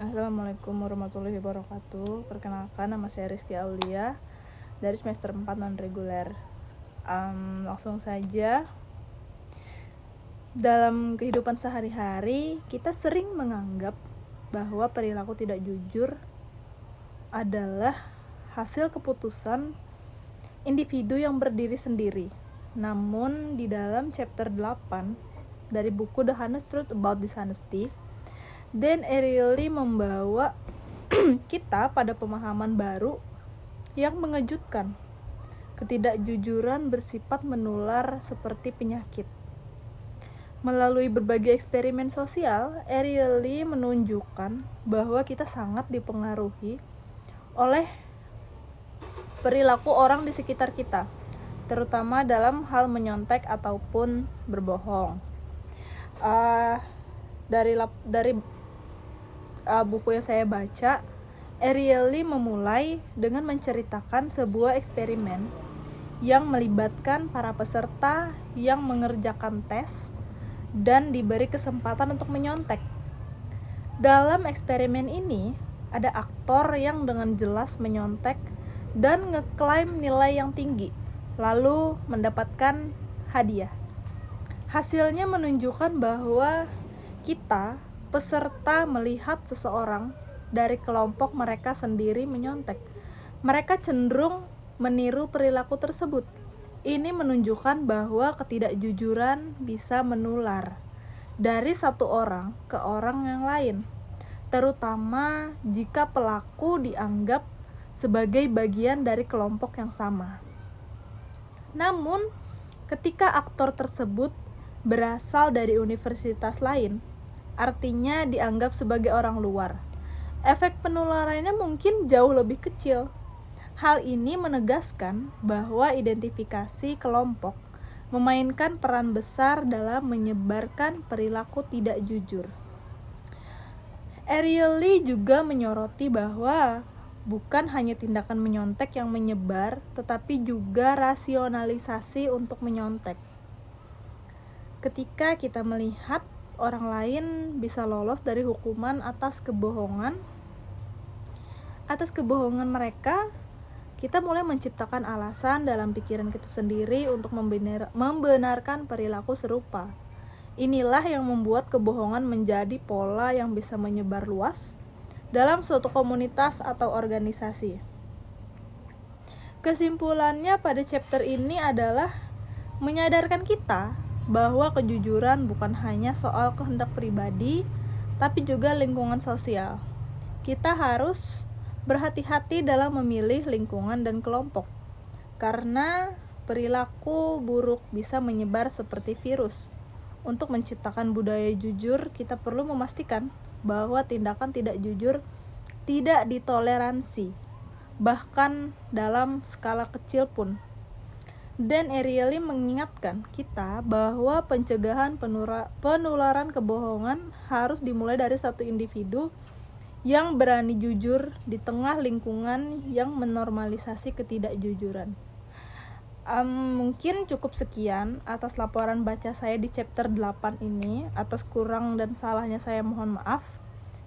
Assalamualaikum warahmatullahi wabarakatuh. Perkenalkan, nama saya Rizky Aulia dari semester 4 non-reguler. Langsung saja. Dalam kehidupan sehari-hari, kita sering menganggap bahwa perilaku tidak jujur adalah hasil keputusan individu yang berdiri sendiri. Namun, di dalam chapter 8 dari buku The Honest Truth About Dishonesty, Dan Ariely membawa kita pada pemahaman baru yang mengejutkan. Ketidakjujuran bersifat menular seperti penyakit. Melalui berbagai eksperimen sosial, Ariely menunjukkan bahwa kita sangat dipengaruhi oleh perilaku orang di sekitar kita, terutama dalam hal menyontek ataupun berbohong. Dari buku yang saya baca, Ariely memulai dengan menceritakan sebuah eksperimen yang melibatkan para peserta yang mengerjakan tes dan diberi kesempatan untuk menyontek. Dalam eksperimen ini, ada aktor yang dengan jelas menyontek dan ngeklaim nilai yang tinggi, lalu mendapatkan hadiah. Hasilnya menunjukkan bahwa kita peserta melihat seseorang dari kelompok mereka sendiri menyontek. Mereka cenderung meniru perilaku tersebut. Ini menunjukkan bahwa ketidakjujuran bisa menular dari satu orang ke orang yang lain, terutama jika pelaku dianggap sebagai bagian dari kelompok yang sama. Namun, ketika aktor tersebut berasal dari universitas lain, artinya dianggap sebagai orang luar, efek penularannya mungkin jauh lebih kecil. Hal ini menegaskan bahwa identifikasi kelompok memainkan peran besar dalam menyebarkan perilaku tidak jujur. Ariely juga menyoroti bahwa bukan hanya tindakan menyontek yang menyebar, tetapi juga rasionalisasi untuk menyontek. Ketika kita melihat orang lain bisa lolos dari hukuman atas kebohongan mereka, kita mulai menciptakan alasan dalam pikiran kita sendiri untuk membenarkan perilaku serupa. Inilah yang membuat kebohongan menjadi pola yang bisa menyebar luas dalam suatu komunitas atau organisasi. Kesimpulannya pada chapter ini adalah menyadarkan kita bahwa kejujuran bukan hanya soal kehendak pribadi, tapi juga lingkungan sosial. Kita harus berhati-hati dalam memilih lingkungan dan kelompok, karena perilaku buruk bisa menyebar seperti virus. Untuk menciptakan budaya jujur, kita perlu memastikan bahwa tindakan tidak jujur tidak ditoleransi, bahkan dalam skala kecil pun. Dan Ariely mengingatkan kita bahwa pencegahan penularan kebohongan harus dimulai dari satu individu yang berani jujur di tengah lingkungan yang menormalisasi ketidakjujuran. Mungkin cukup sekian atas laporan baca saya di chapter 8 ini. Atas kurang dan salahnya saya mohon maaf.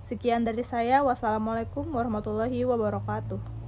Sekian dari saya. Wassalamualaikum warahmatullahi wabarakatuh.